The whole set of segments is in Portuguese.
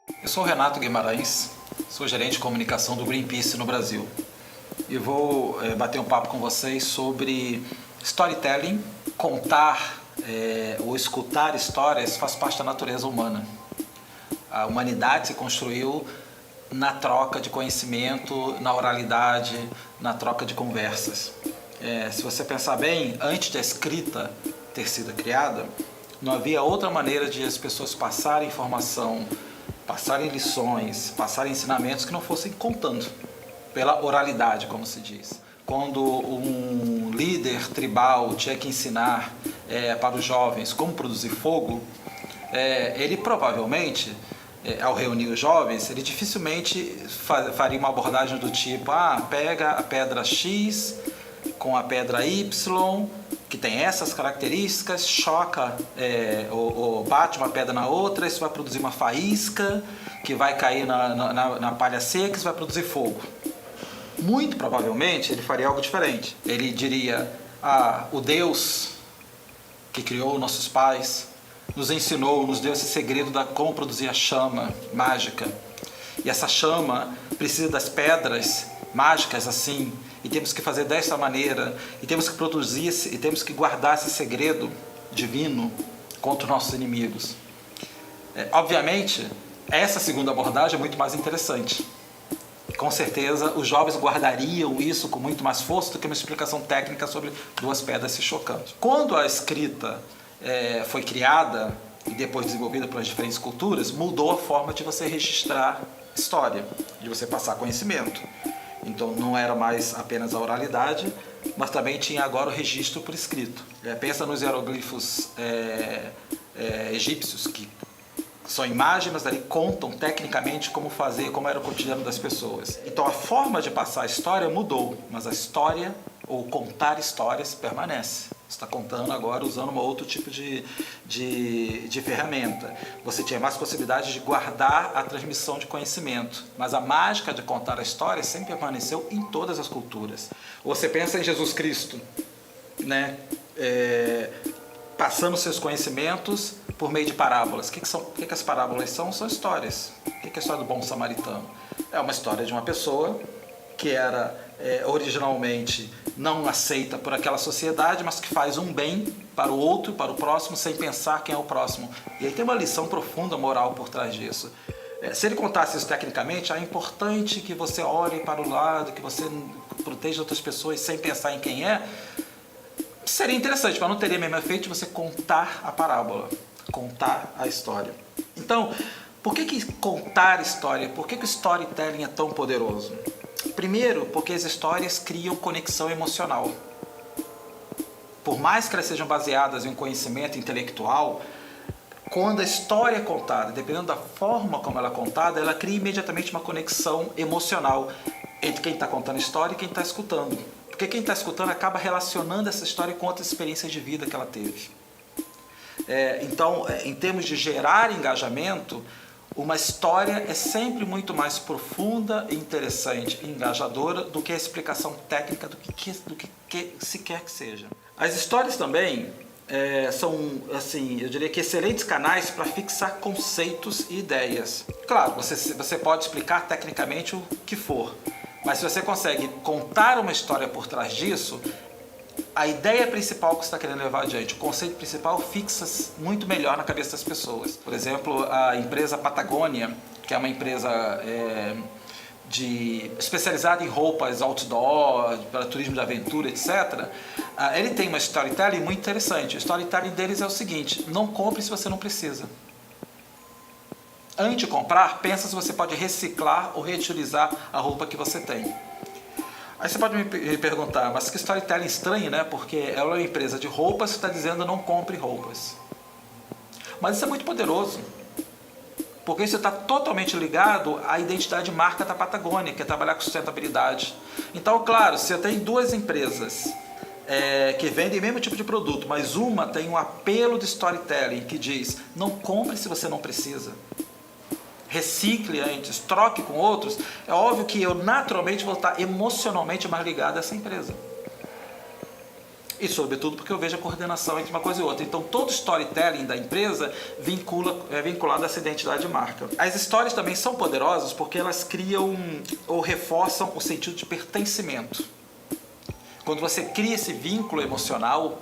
Eu sou o Renato Guimarães, sou gerente de comunicação do Greenpeace no Brasil e vou bater um papo com vocês sobre storytelling. Contar ou escutar histórias faz parte da natureza humana. A humanidade se construiu na troca de conhecimento, na oralidade, na troca de conversas. Se você pensar bem, antes da escrita ter sido criada, não havia outra maneira de as pessoas passarem informação, passarem lições, passarem ensinamentos que não fossem contando, pela oralidade, como se diz. Quando um líder tribal tinha que ensinar para os jovens como produzir fogo, ele provavelmente, ao reunir os jovens, ele dificilmente faria uma abordagem do tipo: pega a pedra X com a pedra Y, que tem essas características, choca ou bate uma pedra na outra, isso vai produzir uma faísca, que vai cair na palha seca, isso vai produzir fogo. Muito provavelmente ele faria algo diferente. Ele diria: o Deus que criou nossos pais nos ensinou, nos deu esse segredo de como produzir a chama mágica. E essa chama precisa das pedras mágicas assim, e temos que fazer desta maneira, e temos que produzir, e temos que guardar esse segredo divino contra os nossos inimigos. Obviamente, essa segunda abordagem é muito mais interessante. Com certeza, os jovens guardariam isso com muito mais força do que uma explicação técnica sobre duas pedras se chocando. Quando a escrita foi criada e depois desenvolvida pelas diferentes culturas, mudou a forma de você registrar história, de você passar conhecimento. Então não era mais apenas a oralidade, mas também tinha agora o registro por escrito. Pensa nos hieroglifos egípcios, que são imagens, mas ali contam tecnicamente como fazer, como era o cotidiano das pessoas. Então a forma de passar a história mudou, mas a história, ou contar histórias, permanece. Você está contando agora usando um outro tipo de ferramenta. Você tinha mais possibilidade de guardar a transmissão de conhecimento, mas a mágica de contar a história sempre permaneceu em todas as culturas. Você pensa em Jesus Cristo, né? Passando seus conhecimentos por meio de parábolas. O que as parábolas são? São histórias. O que é a história do bom samaritano? É uma história de uma pessoa que era originalmente não aceita por aquela sociedade, mas que faz um bem para o outro, para o próximo, sem pensar quem é o próximo. E aí tem uma lição profunda moral por trás disso. Se ele contasse isso tecnicamente, é importante que você olhe para o lado, que você proteja outras pessoas sem pensar em quem é. Seria interessante, mas não teria mesmo efeito de você contar a parábola, contar a história. Então, por que contar história? Por que o storytelling é tão poderoso? Primeiro, porque as histórias criam conexão emocional. Por mais que elas sejam baseadas em um conhecimento intelectual, quando a história é contada, dependendo da forma como ela é contada, ela cria imediatamente uma conexão emocional entre quem está contando a história e quem está escutando. Porque quem está escutando acaba relacionando essa história com outras experiências de vida que ela teve. Então, em termos de gerar engajamento, uma história é sempre muito mais profunda, interessante e engajadora do que a explicação técnica do que se quer que seja. As histórias também são, assim, eu diria que excelentes canais para fixar conceitos e ideias. Claro, você pode explicar tecnicamente o que for, mas se você consegue contar uma história por trás disso, a ideia principal que você está querendo levar adiante, o conceito principal, fixa muito melhor na cabeça das pessoas. Por exemplo, a empresa Patagônia, que é uma empresa especializada em roupas outdoor, para turismo de aventura, etc. Ele tem uma storytelling muito interessante. O storytelling deles é o seguinte: não compre se você não precisa. Antes de comprar, pensa se você pode reciclar ou reutilizar a roupa que você tem. Aí você pode me perguntar, mas que storytelling estranho, né? Porque ela é uma empresa de roupas que está dizendo não compre roupas. Mas isso é muito poderoso, porque isso está totalmente ligado à identidade de marca da Patagônia, que é trabalhar com sustentabilidade. Então, claro, se eu tenho duas empresas que vendem o mesmo tipo de produto, mas uma tem um apelo de storytelling que diz: não compre se você não precisa, recicle antes, troque com outros, é óbvio que eu naturalmente vou estar emocionalmente mais ligado a essa empresa. E sobretudo porque eu vejo a coordenação entre uma coisa e outra. Então todo storytelling da empresa é vinculado a essa identidade de marca. As histórias também são poderosas porque elas criam ou reforçam o sentido de pertencimento. Quando você cria esse vínculo emocional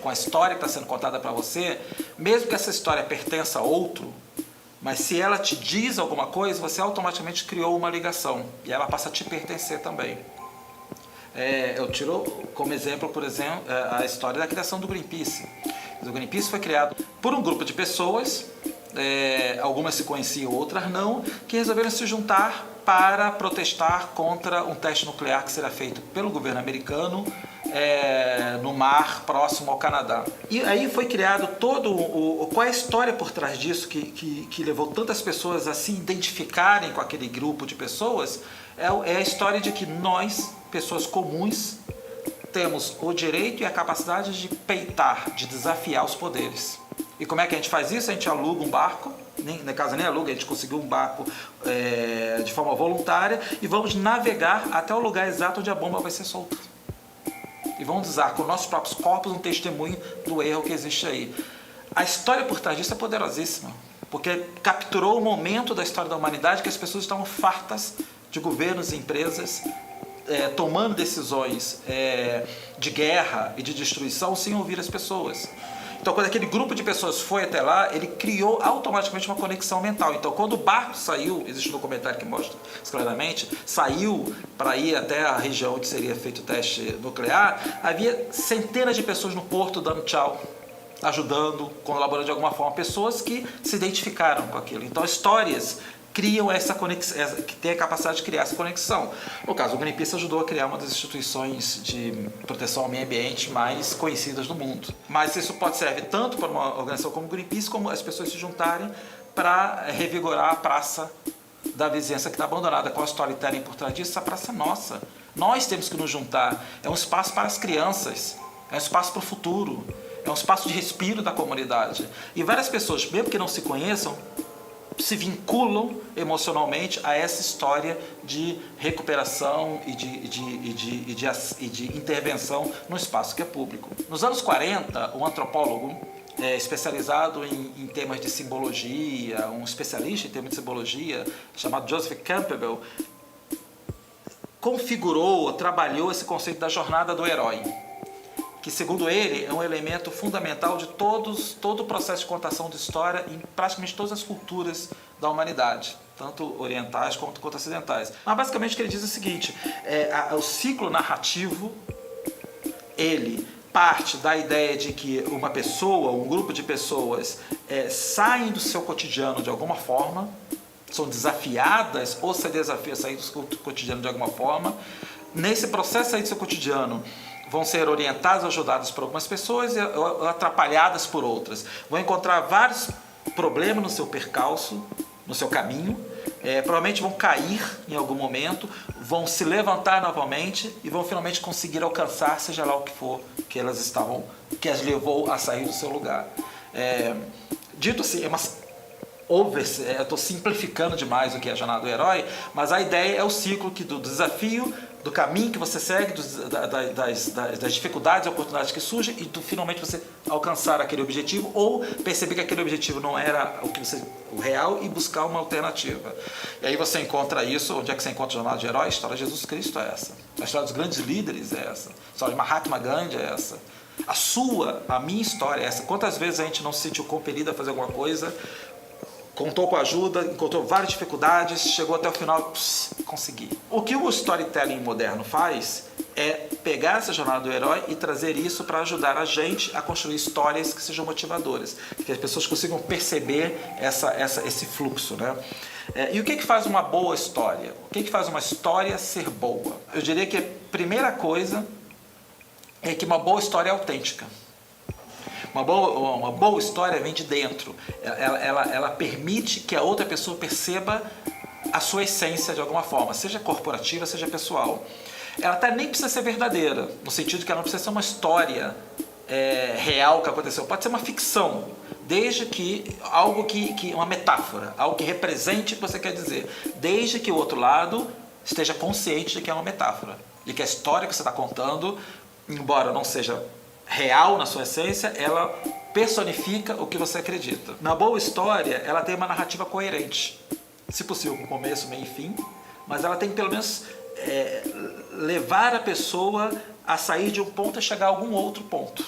com a história que está sendo contada para você, mesmo que essa história pertença a outro, mas se ela te diz alguma coisa, você automaticamente criou uma ligação e ela passa a te pertencer também. Eu tiro como exemplo, por exemplo, a história da criação do Greenpeace. O Greenpeace foi criado por um grupo de pessoas, algumas se conheciam, outras não, que resolveram se juntar para protestar contra um teste nuclear que será feito pelo governo americano no mar próximo ao Canadá. E aí foi criado qual é a história por trás disso que levou tantas pessoas a se identificarem com aquele grupo de pessoas. É a história de que nós, pessoas comuns, temos o direito e a capacidade de peitar, de desafiar os poderes. E como é que a gente faz isso? A gente aluga um barco, na casa nem aluga, a gente conseguiu um barco de forma voluntária e vamos navegar até o lugar exato onde a bomba vai ser solta. E vamos usar com nossos próprios corpos um testemunho do erro que existe aí. A história por trás disso é poderosíssima, porque capturou o momento da história da humanidade que as pessoas estavam fartas de governos e empresas tomando decisões de guerra e de destruição sem ouvir as pessoas. Então, quando aquele grupo de pessoas foi até lá, ele criou automaticamente uma conexão mental. Então, quando o barco saiu, existe um documentário que mostra isso claramente, saiu para ir até a região onde seria feito o teste nuclear, havia centenas de pessoas no porto dando tchau, ajudando, colaborando de alguma forma, pessoas que se identificaram com aquilo. Então, histórias criam essa conexão, que tem a capacidade de criar essa conexão. No caso, o Greenpeace ajudou a criar uma das instituições de proteção ao meio ambiente mais conhecidas do mundo. Mas isso pode servir tanto para uma organização como o Greenpeace, como as pessoas se juntarem para revigorar a praça da vizinhança que está abandonada. Com a storytelling por trás disso, essa praça é nossa. Nós temos que nos juntar. É um espaço para as crianças, é um espaço para o futuro, é um espaço de respiro da comunidade. E várias pessoas, mesmo que não se conheçam, se vinculam emocionalmente a essa história de recuperação e de intervenção no espaço que é público. Nos anos 40, um antropólogo especializado em temas de simbologia, um especialista em temas de simbologia, chamado Joseph Campbell, configurou, trabalhou esse conceito da jornada do herói, que, segundo ele, é um elemento fundamental de todo o processo de contação de história em praticamente todas as culturas da humanidade, tanto orientais quanto ocidentais. Mas, basicamente, o que ele diz é o seguinte: o ciclo narrativo, ele parte da ideia de que uma pessoa, um grupo de pessoas, saem do seu cotidiano de alguma forma, são desafiadas ou se desafiam a sair do seu cotidiano de alguma forma. Nesse processo de sair do seu cotidiano, vão ser orientadas, ajudadas por algumas pessoas e atrapalhadas por outras. Vão encontrar vários problemas no seu percalço, no seu caminho, provavelmente vão cair em algum momento, vão se levantar novamente e vão finalmente conseguir alcançar, seja lá o que for que elas estavam, que as levou a sair do seu lugar. Dito assim, eu estou simplificando demais o que é a jornada do herói, mas a ideia é o ciclo do desafio, do caminho que você segue, das dificuldades e oportunidades que surgem e finalmente você alcançar aquele objetivo ou perceber que aquele objetivo não era o real e buscar uma alternativa. E aí você encontra isso. Onde é que você encontra a jornada de herói? A história de Jesus Cristo é essa. A história dos grandes líderes é essa. A história de Mahatma Gandhi é essa. A minha história é essa. Quantas vezes a gente não se sentiu compelido a fazer alguma coisa, contou com ajuda, encontrou várias dificuldades, chegou até o final, consegui. O que o storytelling moderno faz é pegar essa jornada do herói e trazer isso para ajudar a gente a construir histórias que sejam motivadoras, que as pessoas consigam perceber esse fluxo, né? E o que faz uma boa história? O que faz uma história ser boa? Eu diria que a primeira coisa é que uma boa história é autêntica. Uma boa história vem de dentro. Ela permite que a outra pessoa perceba a sua essência de alguma forma, seja corporativa, seja pessoal. Ela até nem precisa ser verdadeira, no sentido que ela não precisa ser uma história real que aconteceu. Pode ser uma ficção, desde que uma metáfora, algo que represente o que você quer dizer, desde que o outro lado esteja consciente de que é uma metáfora e que a história que você está contando, embora não seja real na sua essência, ela personifica o que você acredita. Na boa história, ela tem uma narrativa coerente, se possível com começo, meio e fim, mas ela tem que pelo menos levar a pessoa a sair de um ponto e chegar a algum outro ponto.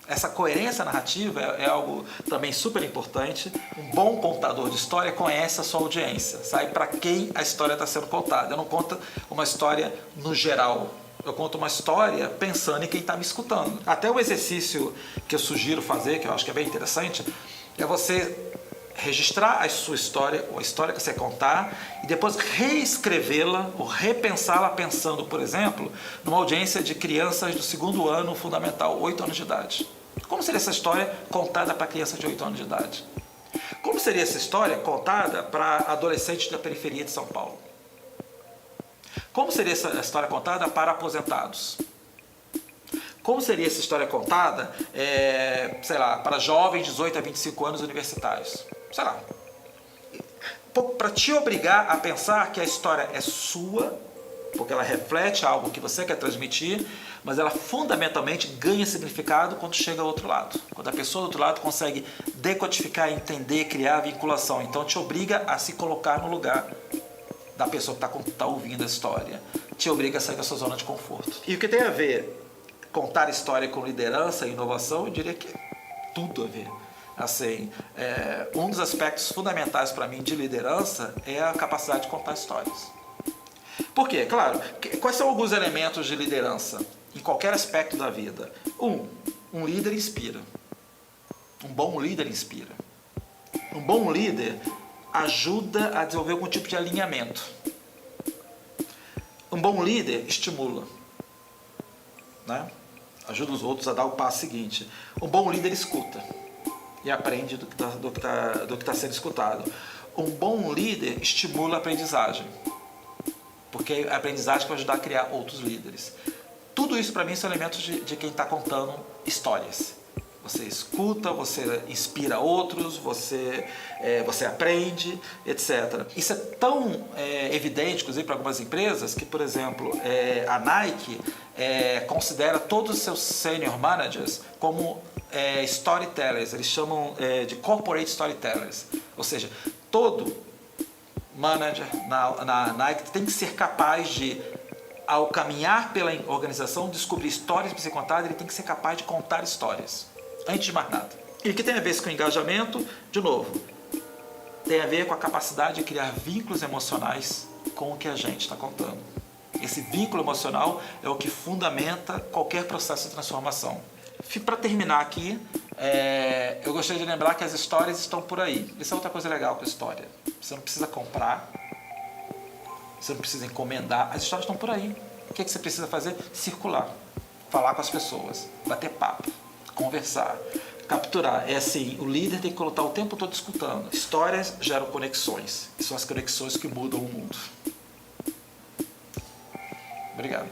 Essa coerência narrativa é algo também super importante. Um bom contador de história conhece a sua audiência, sabe para quem a história está sendo contada. Eu não conto uma história no geral, eu conto uma história pensando em quem está me escutando. Até o exercício que eu sugiro fazer, que eu acho que é bem interessante, é você registrar a sua história, ou a história que você contar, e depois reescrevê-la ou repensá-la pensando, por exemplo, numa audiência de crianças do 2º ano fundamental, 8 anos de idade. Como seria essa história contada para crianças de 8 anos de idade? Como seria essa história contada para adolescentes da periferia de São Paulo? Como seria essa história contada para aposentados? Como seria essa história contada, sei lá, para jovens de 18 a 25 anos universitários? Sei lá. Para te obrigar a pensar que a história é sua, porque ela reflete algo que você quer transmitir, mas ela fundamentalmente ganha significado quando chega ao outro lado. Quando a pessoa do outro lado consegue decodificar, entender, criar vinculação. Então te obriga a se colocar no lugar da pessoa que está ouvindo a história. Te obriga a sair da sua zona de conforto. E o que tem a ver contar história com liderança e inovação, eu diria que tudo a ver. Assim, um dos aspectos fundamentais para mim de liderança é a capacidade de contar histórias. Por quê? Claro, quais são alguns elementos de liderança em qualquer aspecto da vida? Um líder inspira. Um bom líder inspira. Um bom líder ajuda a desenvolver algum tipo de alinhamento. Um bom líder estimula, né? Ajuda os outros a dar o passo seguinte. Um bom líder escuta e aprende do que está sendo escutado. Um bom líder estimula a aprendizagem, porque a aprendizagem vai ajudar a criar outros líderes. Tudo isso para mim são elementos de quem está contando histórias. Você escuta, você inspira outros, você aprende, etc. Isso é tão evidente, inclusive, para algumas empresas, que, por exemplo, a Nike considera todos os seus senior managers como storytellers. Eles chamam de corporate storytellers. Ou seja, todo manager na Nike tem que ser capaz de, ao caminhar pela organização, descobrir histórias para ser contadas. Ele tem que ser capaz de contar histórias, antes de mais nada. E o que tem a ver com engajamento? De novo, tem a ver com a capacidade de criar vínculos emocionais com o que a gente está contando. Esse vínculo emocional é o que fundamenta qualquer processo de transformação. Para terminar aqui, eu gostaria de lembrar que as histórias estão por aí. Isso é outra coisa legal com a história. Você não precisa comprar, você não precisa encomendar, as histórias estão por aí. O que você precisa fazer? Circular, falar com as pessoas, bater papo, conversar, capturar. É assim, o líder tem que estar o tempo todo escutando. Histórias geram conexões, e são as conexões que mudam o mundo. Obrigado.